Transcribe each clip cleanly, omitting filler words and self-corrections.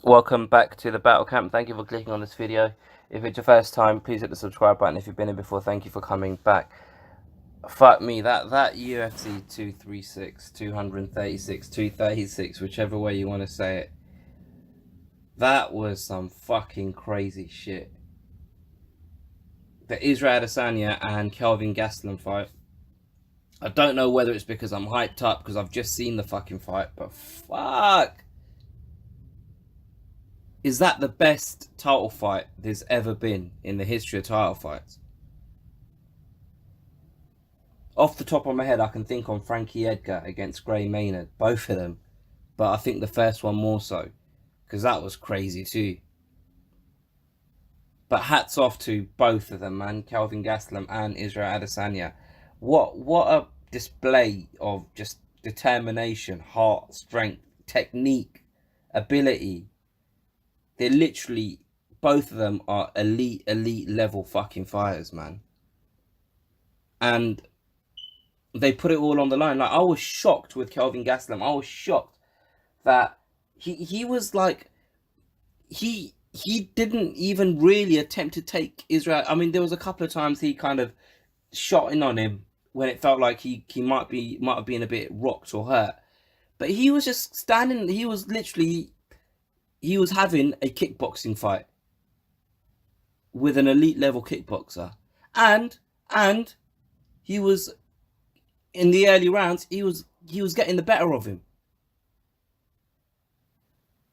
Welcome back to the Battle Camp. Thank you for clicking on this video. If it's your first time, please hit the subscribe button. If you've been here before, thank you for coming back. Fuck me, that UFC 236, 236, 236, whichever way you want to say it, that was some fucking crazy shit. The Israel Adesanya and Kelvin Gastelum fight. I don't know whether it's because I'm hyped up because I've just seen the fucking fight, but fuck. Is that the best title fight there's ever been in the history of title fights? Off the top of my head, I can think on Frankie Edgar against Gray Maynard, both of them. But I think the first one more so, because that was crazy too. But hats off to both of them, man. Kelvin Gastelum and Israel Adesanya. What a display of just determination, heart, strength, technique, ability. They're literally, both of them are elite level fucking fighters, man. And they put it all on the line. Like, I was shocked with Kelvin Gastelum. I was shocked that he was like, he didn't even really attempt to take Israel. I mean, there was a couple of times he kind of shot in on him when it felt like he might have been a bit rocked or hurt. But he was just standing, he was having a kickboxing fight with an elite level kickboxer. And he was, in the early rounds, he was getting the better of him.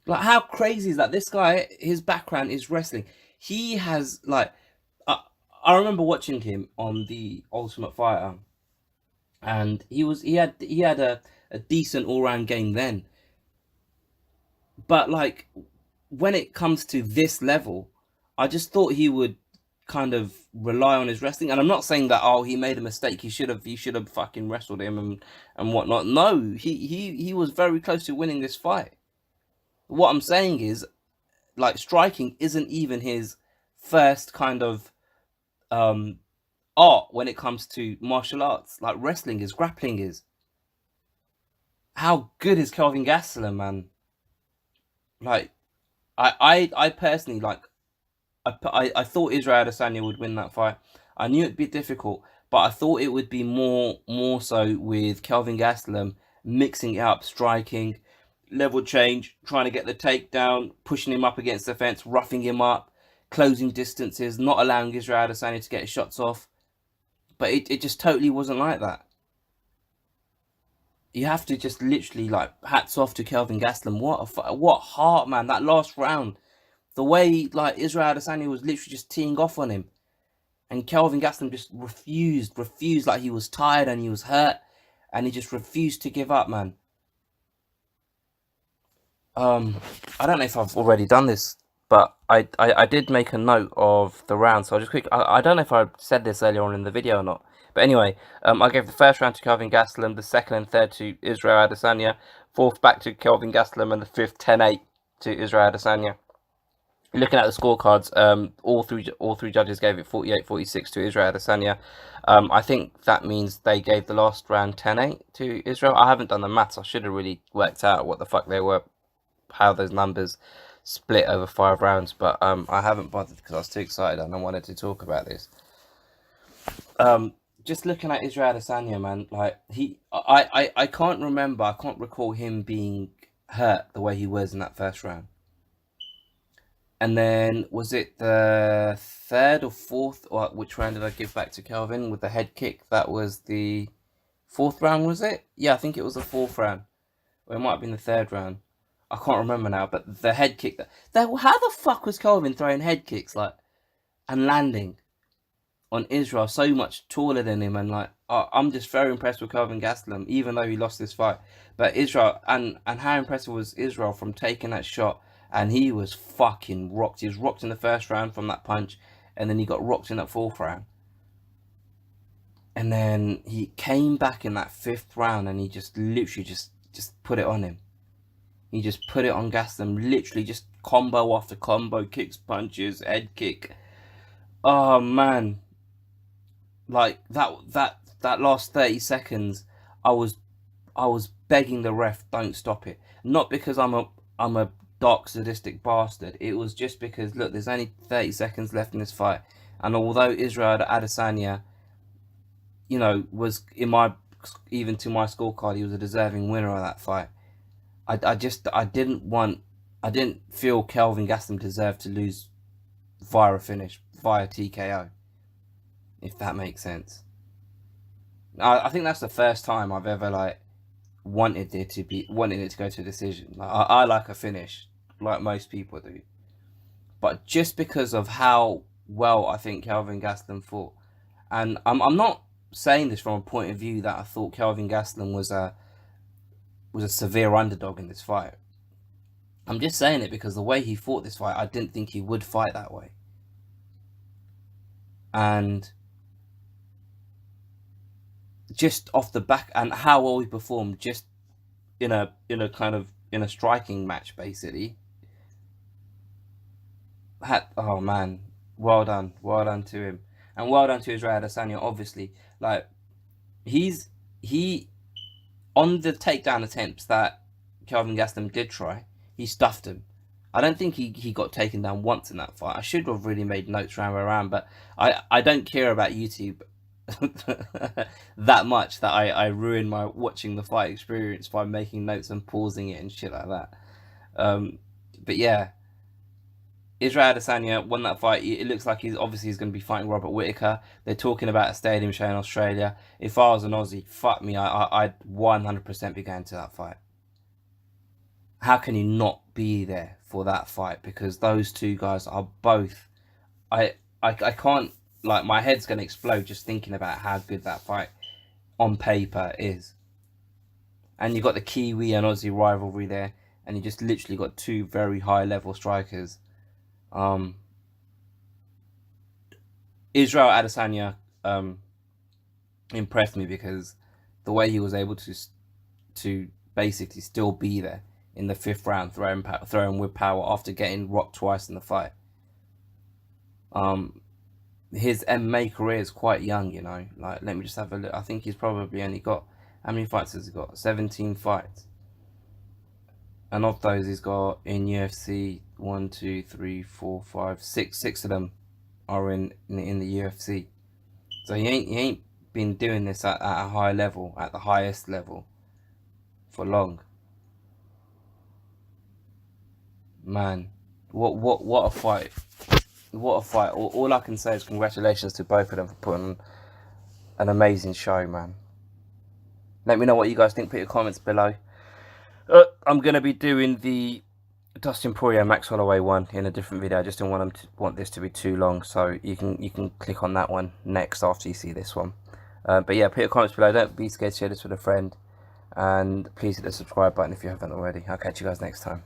Like, how crazy is that? This guy, his background is wrestling. He has, like, I remember watching him on the Ultimate Fighter, and he had a decent all-round game then. But like, when it comes to this level, I just thought he would kind of rely on his wrestling. And I'm not saying that, oh, he made a mistake, he should have fucking wrestled him and whatnot. No, he was very close to winning this fight. What I'm saying is, like, striking isn't even his first kind of art when it comes to martial arts. Like, wrestling is, grappling is. How good is Kelvin Gastelum, man? Like, I personally, like, I thought Israel Adesanya would win that fight. I knew it'd be difficult, but I thought it would be more so with Kelvin Gastelum mixing it up, striking, level change, trying to get the takedown, pushing him up against the fence, roughing him up, closing distances, not allowing Israel Adesanya to get his shots off. But it just totally wasn't like that. You have to just literally, like, hats off to Kelvin Gastelum. What heart, man. That last round, the way, like, Israel Adesanya was literally just teeing off on him, and Kelvin Gastelum just refused, like he was tired and he was hurt, and he just refused to give up, man. I don't know if I've already done this, but I did make a note of the round, so I'll just quick. I don't know if I said this earlier on in the video or not, but anyway, I gave the first round to Kelvin Gastelum, the second and third to Israel Adesanya, fourth back to Kelvin Gastelum, and the fifth 10-8 to Israel Adesanya. Looking at the scorecards, all three judges gave it 48-46 to Israel Adesanya. I think that means they gave the last round 10-8 to Israel. I haven't done the maths. I should have really worked out what the fuck they were, how those numbers split over 5 rounds, but I haven't bothered because I was too excited and I wanted to talk about this. Just looking at Israel Adesanya, man, like, I can't remember, I can't recall him being hurt the way he was in that first round. And then, was it the third or fourth, or which round did I give back to Kelvin with the head kick? That was the fourth round, was it? Yeah, I think it was the fourth round. Or it might have been the third round. I can't remember now, but the head kick, how the fuck was Kelvin throwing head kicks, like, and landing on Israel so much taller than him? And, like, I'm just very impressed with Kelvin Gastelum, even though he lost this fight. But Israel, and how impressive was Israel from taking that shot? And he was fucking rocked. He was rocked in the first round from that punch, and then he got rocked in that fourth round. And then he came back in that fifth round, and he just literally just put it on him. He just put it on Gastelum, literally just combo after combo, kicks, punches, head kick. Oh man, like, that last 30 seconds, I was begging the ref, don't stop it. Not because I'm a dark, sadistic bastard. It was just because, look, there's only 30 seconds left in this fight. And although Israel Adesanya, you know, was even to my scorecard, he was a deserving winner of that fight. I didn't feel Kelvin Gastelum deserved to lose via a finish, via TKO, if that makes sense. I think that's the first time I've ever wanted it to go to a decision. I like a finish, like most people do, but just because of how well I think Kelvin Gastelum fought, and I'm not saying this from a point of view that I thought Kelvin Gastelum was a severe underdog in this fight. I'm just saying it because the way he fought this fight, I didn't think he would fight that way. And just off the back, and how well he performed just in a striking match, basically. Oh man, well done to him, and well done to Israel Adesanya. Obviously, he on the takedown attempts that Kelvin Gastelum did try, he stuffed him. I don't think he got taken down once in that fight. I should have really made notes round, but I don't care about YouTube that much that I ruin my watching the fight experience by making notes and pausing it and shit like that. But yeah, Israel Adesanya won that fight. It looks like he's going to be fighting Robert Whittaker. They're talking about a stadium show in Australia. If I was an Aussie, fuck me, I'd 100% be going to that fight. How can you not be there for that fight? Because those two guys are both... I can't... my head's going to explode just thinking about how good that fight on paper is. And you've got the Kiwi and Aussie rivalry there. And you just literally got two very high-level strikers. Israel Adesanya impressed me because the way he was able to basically still be there in the 5th round, throwing with power after getting rocked twice in the fight. His MMA career is quite young, you know. Let me just have a look. I think he's probably only got, how many fights has he got? 17 fights. And of those, he's got in UFC 1, 2, 3, 4, 5, 6. 6 of them are in the UFC. So he ain't been doing this at a high level, at the highest level, for long. Man, what a fight! What a fight! All I can say is congratulations to both of them for putting on an amazing show, man. Let me know what you guys think. Put your comments below. I'm gonna be doing the Dustin Poirier Max Holloway one in a different video. I just don't want this to be too long, so you can click on that one next after you see this one. But yeah, put your comments below. Don't be scared to share this with a friend, and please hit the subscribe button if you haven't already. I'll catch you guys next time.